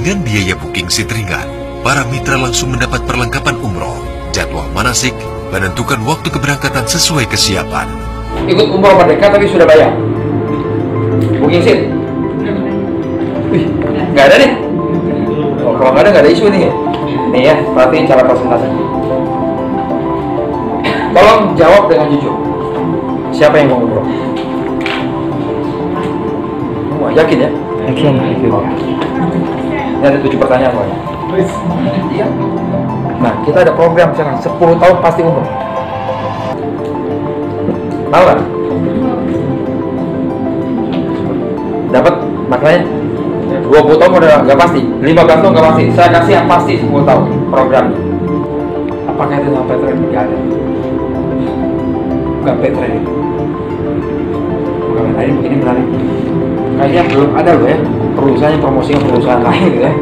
Dengan biaya booking seat ringan, para mitra langsung mendapat perlengkapan umroh, jadwal manasik, menentukan waktu keberangkatan sesuai kesiapan. Ikut umroh Merdeka tapi sudah bayar. Booking seat? Wih, nggak ada nih. Oh, kalau nggak ada isu nih. Nih ya, perhatiin cara presentasi. Tolong jawab dengan jujur. Siapa yang mau umroh? Oh, yakin ya? Yakin. Ini ada 7 pertanyaan Pak. Iya. Nah, kita ada program sekarang 10 tahun pasti umroh. Tahu kan? Dapat maknanya 20 tahun udah nggak pasti, 15 tahun nggak pasti. Saya kasih yang pasti 10 tahun program. Apakah itu sampai tren? Nggak ada. Bukan petren itu. Bukan ini menarik. Kayaknya belum ada loh ya. Perusahaannya promosinya perusahaan lain gitu ya.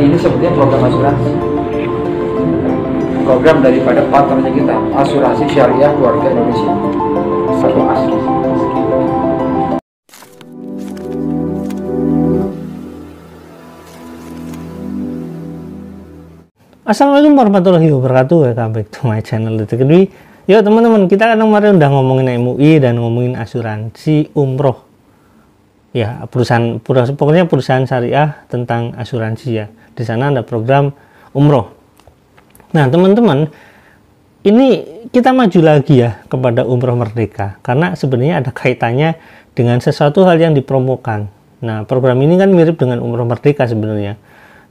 Ini sebetulnya program asuransi. Program daripada partnernya kita, asuransi syariah keluarga Indonesia. Satu asli. Assalamualaikum warahmatullahi wabarakatuh. Welcome back to my channel Detik Kedui. Yuk teman-teman, kita kan kemarin udah ngomongin MUI dan ngomongin asuransi umroh. Ya, pokoknya perusahaan syariah tentang asuransi ya. Di sana ada program umroh. Nah, teman-teman, ini kita maju lagi ya kepada umroh merdeka karena sebenarnya ada kaitannya dengan sesuatu hal yang dipromokan. Nah, program ini kan mirip dengan umroh merdeka sebenarnya.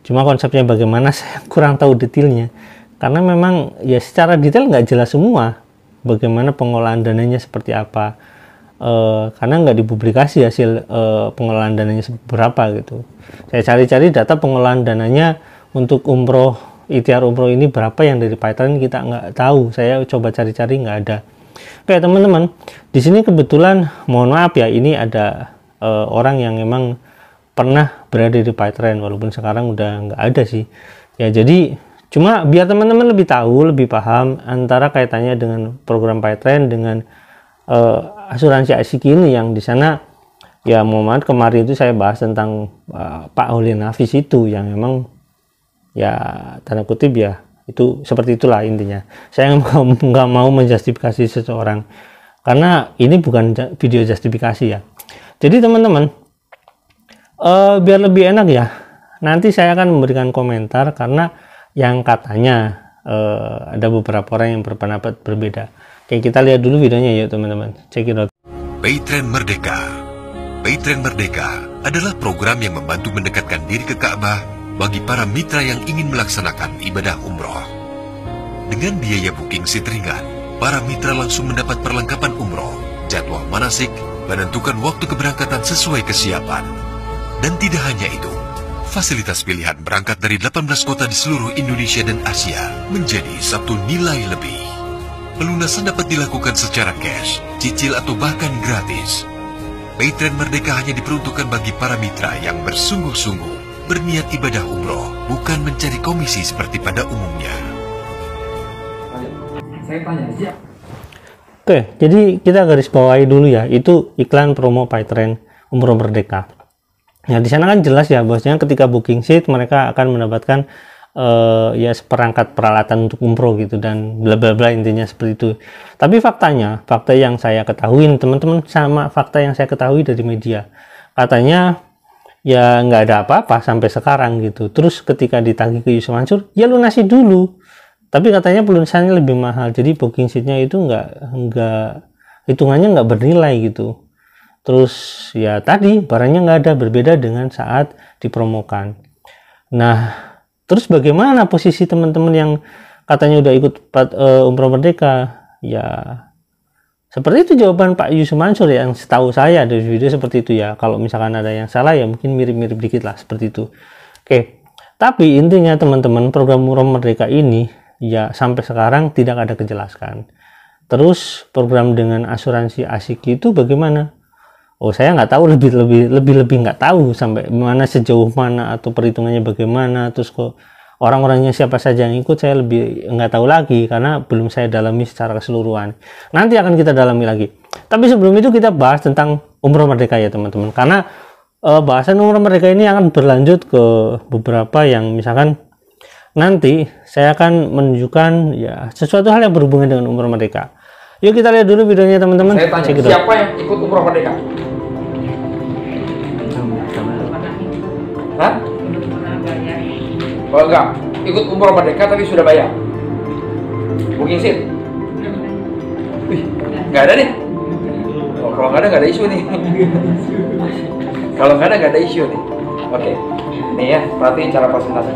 Cuma konsepnya bagaimana saya kurang tahu detailnya. Karena memang ya secara detail nggak jelas semua bagaimana pengolahan dananya seperti apa. Karena nggak dipublikasi hasil pengolahan dananya berapa gitu. Saya cari-cari data pengolahan dananya untuk umroh, ikhtiar umroh ini berapa yang dari pipeline kita nggak tahu. Saya coba cari-cari nggak ada. Oke teman-teman, di sini kebetulan mohon maaf ya, ini ada orang yang emang pernah berada di pipeline walaupun sekarang udah nggak ada sih. Ya jadi cuma biar teman-teman lebih tahu, lebih paham antara kaitannya dengan program pipeline dengan asuransi asik ini yang di sana ya Muhammad kemarin itu saya bahas tentang Pak Holil Nafis itu yang memang ya tanda kutip ya itu seperti itulah intinya. Saya nggak mau menjustifikasi seseorang karena ini bukan video justifikasi ya. Jadi teman-teman biar lebih enak ya nanti saya akan memberikan komentar karena yang katanya ada beberapa orang yang berpendapat berbeda. Oke, kita lihat dulu videonya yuk teman-teman. Check it out. Paytrend Merdeka. Paytrend Merdeka adalah program yang membantu mendekatkan diri ke Ka'bah bagi para mitra yang ingin melaksanakan ibadah umroh. Dengan biaya booking seat ringan, para mitra langsung mendapat perlengkapan umroh, jadwal manasik, menentukan waktu keberangkatan sesuai kesiapan. Dan tidak hanya itu, fasilitas pilihan berangkat dari 18 kota di seluruh Indonesia dan Asia menjadi satu nilai lebih. Pelunasan dapat dilakukan secara cash, cicil atau bahkan gratis. Paytrend Merdeka hanya diperuntukkan bagi para mitra yang bersungguh-sungguh berniat ibadah umroh, bukan mencari komisi seperti pada umumnya. Saya tanya siap. Oke, jadi kita garis bawahi dulu ya, itu iklan promo Paytrend Umroh Merdeka. Nah, di sana kan jelas ya bahwasanya ketika booking seat mereka akan mendapatkan ya seperangkat peralatan untuk umroh gitu dan bla bla bla intinya seperti itu. Tapi fakta yang saya ketahui teman-teman sama fakta yang saya ketahui dari media, katanya ya nggak ada apa-apa sampai sekarang gitu. Terus ketika ditagih ke Yusuf Mansur, ya lunasi dulu. Tapi katanya pelunasannya lebih mahal, jadi booking seatnya itu nggak hitungannya nggak bernilai gitu. Terus ya tadi barangnya nggak ada, berbeda dengan saat dipromokan. Nah, terus bagaimana posisi teman-teman yang katanya udah ikut umroh merdeka? Ya seperti itu jawaban Pak Yusuf Mansur ya, yang setahu saya dari video seperti itu ya. Kalau misalkan ada yang salah ya mungkin mirip-mirip dikit lah seperti itu. Oke, tapi intinya teman-teman program umroh merdeka ini ya sampai sekarang tidak ada kejelasan. Terus program dengan asuransi asik itu bagaimana? Oh, saya nggak tahu, lebih nggak tahu sampai mana, sejauh mana atau perhitungannya bagaimana, terus kok orang-orangnya siapa saja yang ikut, saya lebih nggak tahu lagi karena belum saya dalami secara keseluruhan. Nanti akan kita dalami lagi. Tapi sebelum itu kita bahas tentang umroh merdeka ya teman-teman, karena bahasan umroh merdeka ini akan berlanjut ke beberapa yang misalkan nanti saya akan menunjukkan ya sesuatu hal yang berhubungan dengan umroh merdeka. Yuk kita lihat dulu videonya teman-teman. Saya tanya, siapa yang ikut umroh merdeka? Hah? Oh enggak, ikut umroh merdeka tapi sudah bayar. Booking seat? Wih, nggak ada nih. Oh, kalau nggak ada isu nih. Kalau nggak ada isu nih. Oke, nih ya, perhatiin cara presentasi.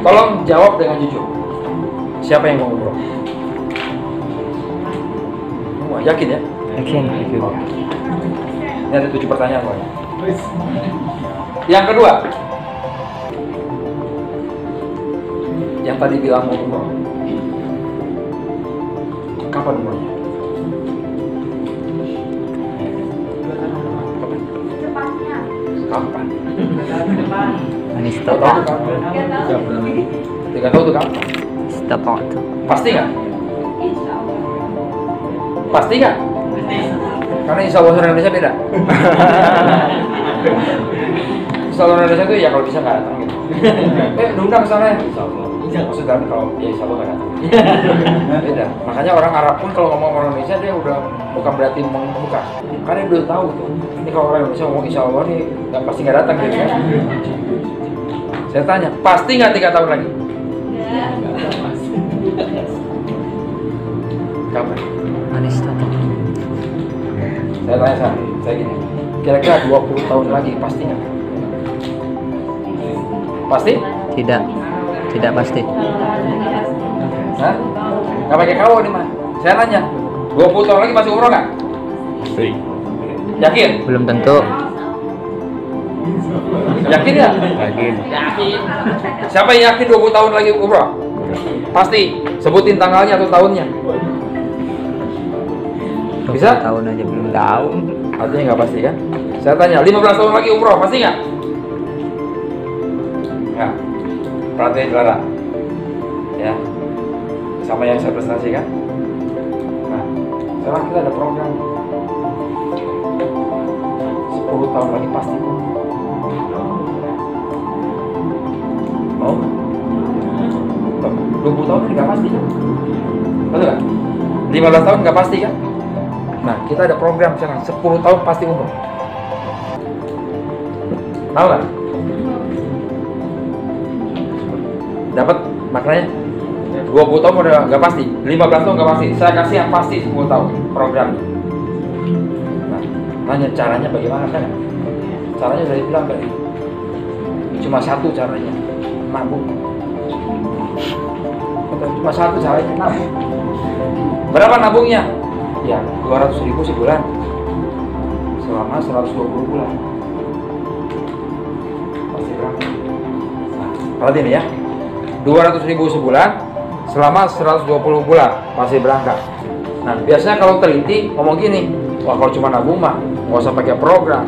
Tolong jawab dengan jujur. Siapa yang mau umroh? Wah, yakin ya? Yakin. Oh. Ini ada 7 pertanyaan Pak. Yang kedua, yang tadi bilang mau umroh, kapan umrohnya? Kapan? Stop. Tidak tahu tuh kapan? Stop. Pasti nggak? Pasti nggak? Karena insya Allah orang Indonesia beda. Insya Allah orang Indonesia tuh ya kalau bisa nggak datang gitu. Diundang ke sana ya. Insya Allah. Maksudnya kalau ya insya Allah nggak datang. Beda. Makanya orang Arab pun kalau ngomong orang Indonesia dia udah bukan berarti membuka. Karena dia udah tahu tuh. Ini kalau orang Indonesia ngomong insya Allah nih nggak pasti nggak datang gitu kan. Saya tanya, pasti nggak 3 tahun lagi? Kapan? Stop. Saya tanya saya gini, kira-kira 20 tahun lagi pasti nggak? Pasti? Tidak pasti. Hah? Nggak pakai kau nih mah. Saya nanya, 20 tahun lagi masih umroh nggak? Pasti. Yakin? Belum tentu. Yakin ya? Yakin. Siapa yang yakin 20 tahun lagi umroh? Pasti. Sebutin tanggalnya atau tahunnya. Bisa? Tahun aja belum tahu. Artinya nggak pasti kan? Saya tanya, 15 tahun lagi umroh, pasti nggak? Nggak. Perhatiin Clara. Ya. Sama yang saya presentasikan. Nah, sekarang kita ada program 10 tahun lagi pasti. Mau? 20 tahun nggak pasti kan? Betul nggak? 15 tahun nggak pasti kan? Nah, kita ada program sekarang 10 tahun pasti umroh. Tahu nggak? Dapat maknanya? 20 tahun udah nggak pasti, 15 tahun nggak pasti. Saya kasih yang pasti 10 tahun program. Nah, tanya caranya bagaimana kan? Caranya dari bilang tadi. Cuma satu caranya, nabung. Cuma satu caranya, nabung. Berapa nabungnya? Ya, 200.000 sebulan selama 120 bulan. Pasti berapa? Nah, perhatiin ya, 200.000 sebulan selama 120 bulan masih berangkat. Nah, biasanya kalau teliti ngomong gini, wah kalau cuma nabung mah nggak usah pakai program,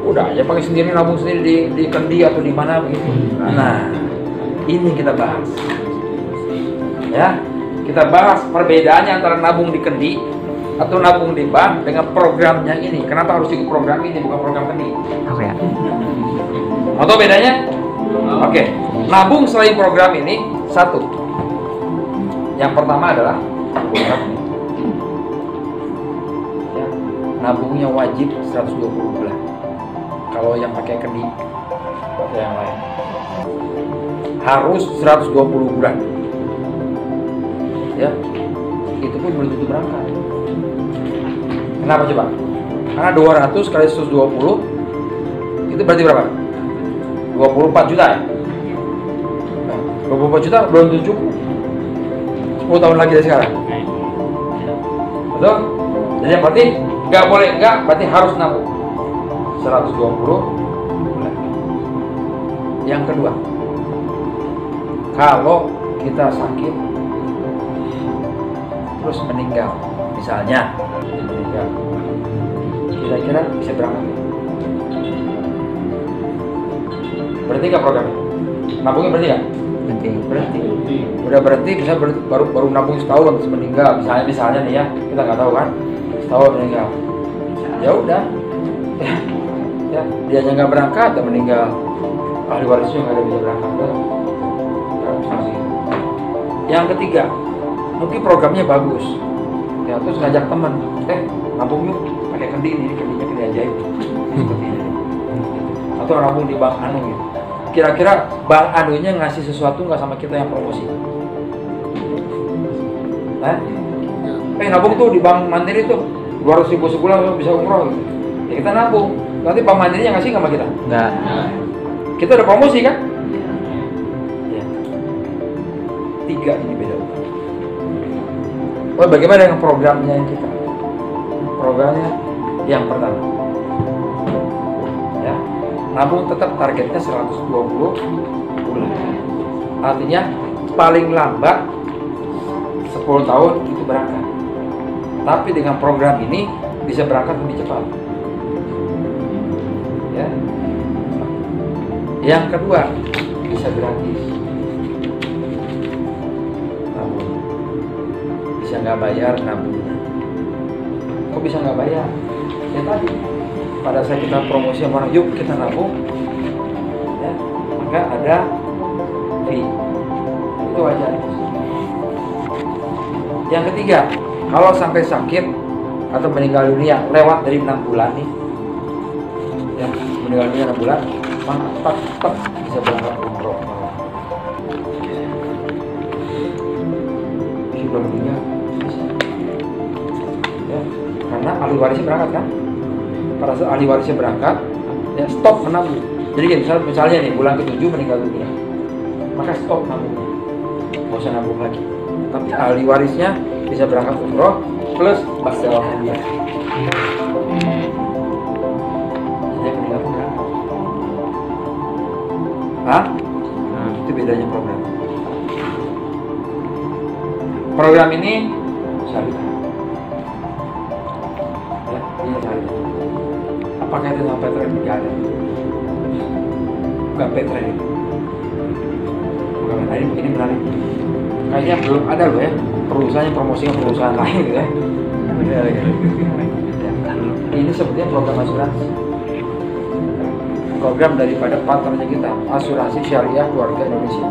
udah aja pakai sendiri, nabung sendiri di kendi atau di mana begitu. Nah, ini kita bahas. Ya, kita bahas perbedaannya antara nabung di kendi atau nabung di bank dengan programnya ini. Kenapa harus ikut program ini bukan program kendi? Apa ya? Atau bedanya? Oke, nabung selain program ini satu. Yang pertama adalah ya, nabungnya wajib 120 bulan. Kalau yang pakai kendi atau yang lain harus 120 bulan. Ya, itu pun belum tentu berangkat. Kenapa coba? Karena 200 kali 120 itu berarti berapa? 24 juta ya? Nah, 24 juta belum tentu cukup 10 tahun lagi dari sekarang. Betul? Jadi yang berarti nggak boleh enggak, berarti harus nabung 120 bulan. Yang kedua, kalau kita sakit terus meninggal, misalnya meninggal, kira-kira bisa berangkat? Berarti nggak programnya? Nabungnya berarti nggak? Berhenti. Udah berhenti, bisa baru nabung setahun terus meninggal. Misalnya nih ya, kita nggak tahu kan, setahun meninggal. Ya udah, Ya, dia nggak berangkat dan meninggal, ahli warisnya nggak ada bisa berangkat. Yang ketiga, mungkin programnya bagus, ya terus ngajak teman, nabung yuk, pakai kendi ini, kendinya kendi ajaib, seperti ini. Atau nabung di bank anu gitu. Kira-kira bank anunya ngasih sesuatu nggak sama kita yang promosi? Nabung tuh di bank Mandiri tuh 200.000 sebulan bisa umroh gitu. Ya kita nabung, nanti bank Mandirinya ngasih nggak sama kita? Enggak. Kita udah promosi kan? Ya. 3 ini beda. Oh, bagaimana dengan programnya yang kita? Programnya yang pertama, ya, nabung tetap targetnya 120 bulan. Artinya paling lambat 10 tahun itu berangkat. Tapi dengan program ini bisa berangkat lebih cepat. Ya. Yang kedua, bisa gratis. Nabung. Bisa nggak bayar nabungnya. Kok bisa nggak bayar? Ya tadi, pada saat kita promosi sama orang, yuk kita nabung, ya, maka ada fee. Itu wajar. Yang ketiga, kalau sampai sakit atau meninggal dunia lewat dari 6 bulan nih, ya, meninggal dunia 6 bulan, maka tetap bisa berangkat umroh. Sudah meninggal, bisa. Ya, karena ahli warisnya berangkat kan? Pada saat ahli warisnya berangkat, ya stop menabung. Jadi misalnya nih bulan ke-7 meninggal dunia, maka stop nabungnya, nggak usah nabung lagi. Tapi ahli warisnya bisa berangkat umroh plus bakal dia. Dia meninggal dunia. Itu bedanya program. Program ini syariah. Ya, ini syariah. Apakah itu sama Petra? Tidak ada. Bukan Petra ini. Bukan Petra ini menarik. Kayaknya belum ada loh ya perusahaan yang promosikan perusahaan lain gitu ya. Ini sepertinya program asuransi. Program daripada partnernya kita, asuransi syariah keluarga Indonesia.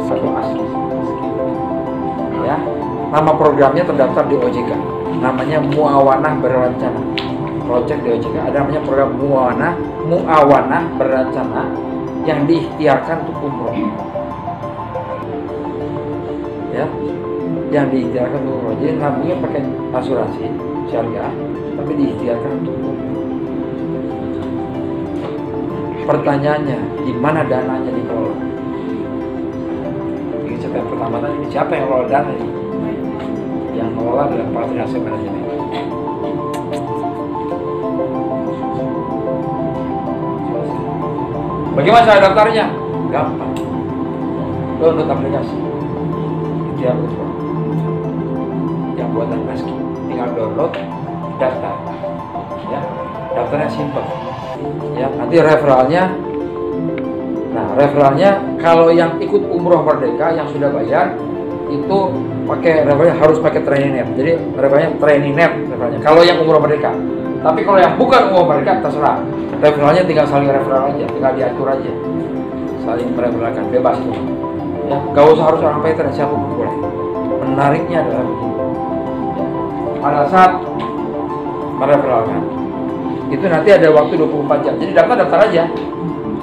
Satu asli. Ya, nama programnya terdaftar di OJK. Namanya Muawanah Berencana. Kalau cek di OJK ada namanya program Muawanah Berencana yang diikhtiarkan untuk umroh. Ya, yang diikhtiarkan untuk umroh. Jadi nabungnya pakai asuransi syariah, tapi diikhtiarkan untuk umroh. Pertanyaannya, di mana dananya dikelola? Ini yang pertama tadi, siapa yang mengelola dana ini? Yang mengelola adalah Partner Asset Management. Bagaimana cara daftarnya? Gampang. Download aplikasi. Dia betul. Yang buatan Meski, tinggal download, daftar. Ya, daftarnya simpel. Ya, nanti referralnya. Nah, referralnya kalau yang ikut umroh Merdeka yang sudah bayar itu pakai referralnya harus pakai Training Net. Jadi referralnya Training Net referralnya. Kalau yang umroh Merdeka. Tapi kalau yang bukan umroh Merdeka terserah. Referralnya tinggal saling referral aja, tinggal diatur aja. Saling mereferalkan, bebas itu. Ya, gak usah harus orang Petra, siapapun boleh. Menariknya adalah begini. Ya, pada saat mereferalkan itu nanti ada waktu 24 jam. Jadi daftar aja.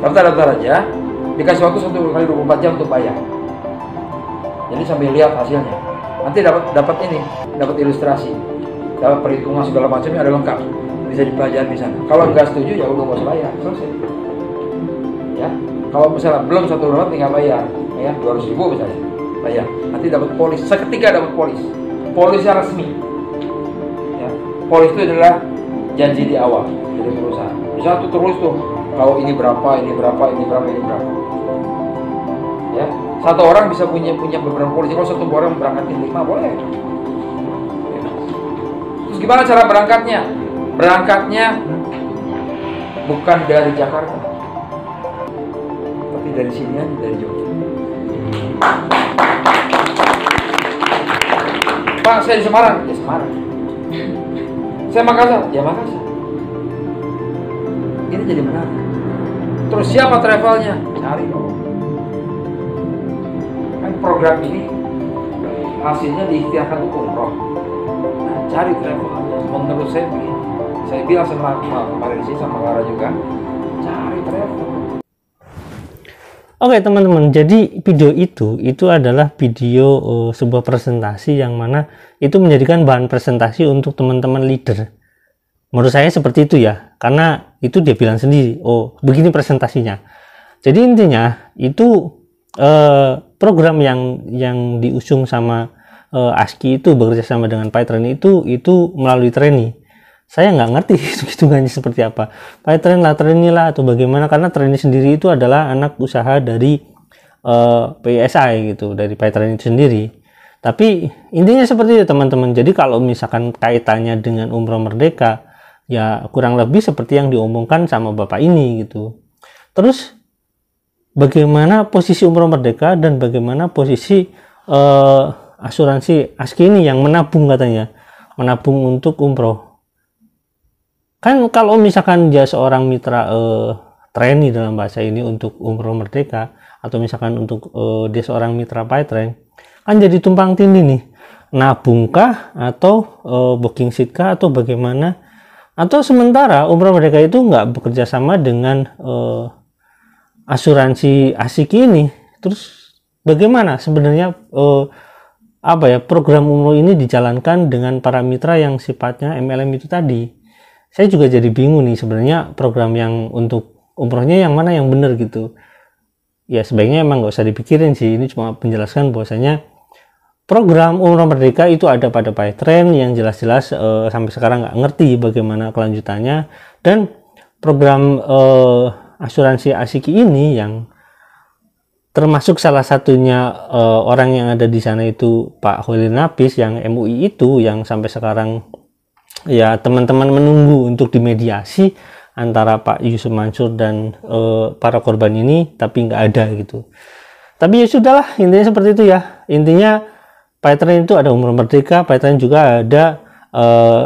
Daftar aja. Dikasih waktu 1 kali 24 jam untuk bayar. Jadi sambil lihat hasilnya. Nanti dapat ini, dapat ilustrasi, dapat perhitungan segala macamnya ada lengkap. Bisa dipelajari di sana. Kalau nggak setuju ya udah nggak usah bayar, selesai. Ya. Kalau misalnya belum 1 dolar tinggal bayar, ya 200.000 misalnya, bayar. Nanti dapat polis. Seketika dapat polis. Polisnya resmi. Ya. Polis itu adalah janji di awal dari perusahaan. Bisa tuh terus tuh, kalau ini berapa, ini berapa, ini berapa, ini berapa. Ya, satu orang bisa punya beberapa polisi. Kalau satu orang berangkatin 5 boleh. Ya. Terus gimana cara berangkatnya? Berangkatnya bukan dari Jakarta, tapi dari sini aja, dari Jogja. Pak, saya di Semarang, ya Semarang. Saya Makassar, ya Makassar. ini jadi menarik. Terus siapa travelnya? Cari dong. Kan program ini hasilnya diikhtiarkan untuk umroh. Nah, cari travelnya. Menurut saya begini, saya bilang sama kemarin sih sama Lara juga, cari travel. Oke teman-teman, jadi video itu adalah video sebuah presentasi yang mana itu menjadikan bahan presentasi untuk teman-teman leader. Menurut saya seperti itu ya, karena itu dia bilang sendiri, oh begini presentasinya. Jadi intinya itu program yang diusung sama ASKI itu bekerja sama dengan Pytrain itu melalui trainee. Saya nggak ngerti hitungannya seperti apa, Pytrain lah, trainee lah, atau bagaimana, karena trainee sendiri itu adalah anak usaha dari PSI gitu, dari Pytrain itu sendiri. Tapi intinya seperti itu teman-teman. Jadi kalau misalkan kaitannya dengan Umroh Merdeka, ya kurang lebih seperti yang diomongkan sama bapak ini gitu. Terus bagaimana posisi Umroh Merdeka dan bagaimana posisi asuransi ASKI ini yang menabung, katanya menabung untuk umroh. Kan kalau misalkan dia seorang mitra trainee dalam bahasa ini untuk Umroh Merdeka, atau misalkan untuk dia seorang mitra Pytrain, kan jadi tumpang tindih nih, nabungkah atau booking seat kah atau bagaimana, atau sementara Umroh Merdeka itu nggak bekerja sama dengan asuransi ASKI ini. Terus bagaimana sebenarnya program umroh ini dijalankan dengan para mitra yang sifatnya MLM itu tadi? Saya juga jadi bingung nih sebenarnya, program yang untuk umrohnya yang mana yang benar gitu. Ya sebaiknya emang nggak usah dipikirin sih, ini cuma menjelaskan bahwasanya program Umroh Merdeka itu ada pada Pytrain yang jelas-jelas sampai sekarang nggak ngerti bagaimana kelanjutannya, dan program asuransi ASKI ini yang termasuk salah satunya orang yang ada di sana itu Pak Khairul Nafis yang MUI itu, yang sampai sekarang ya teman-teman menunggu untuk dimediasi antara Pak Yusuf Mansur dan para korban ini, tapi nggak ada gitu. Tapi ya sudahlah, intinya seperti itu ya. Intinya Pytrain itu ada Umroh Merdeka, Pytrain juga ada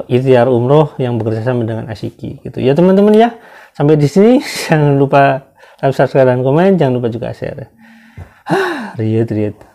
ikhtiar umroh yang bekerja sama dengan ASKI gitu ya teman-teman ya. Sampai di sini jangan lupa subscribe dan komen, jangan lupa juga share. Riet.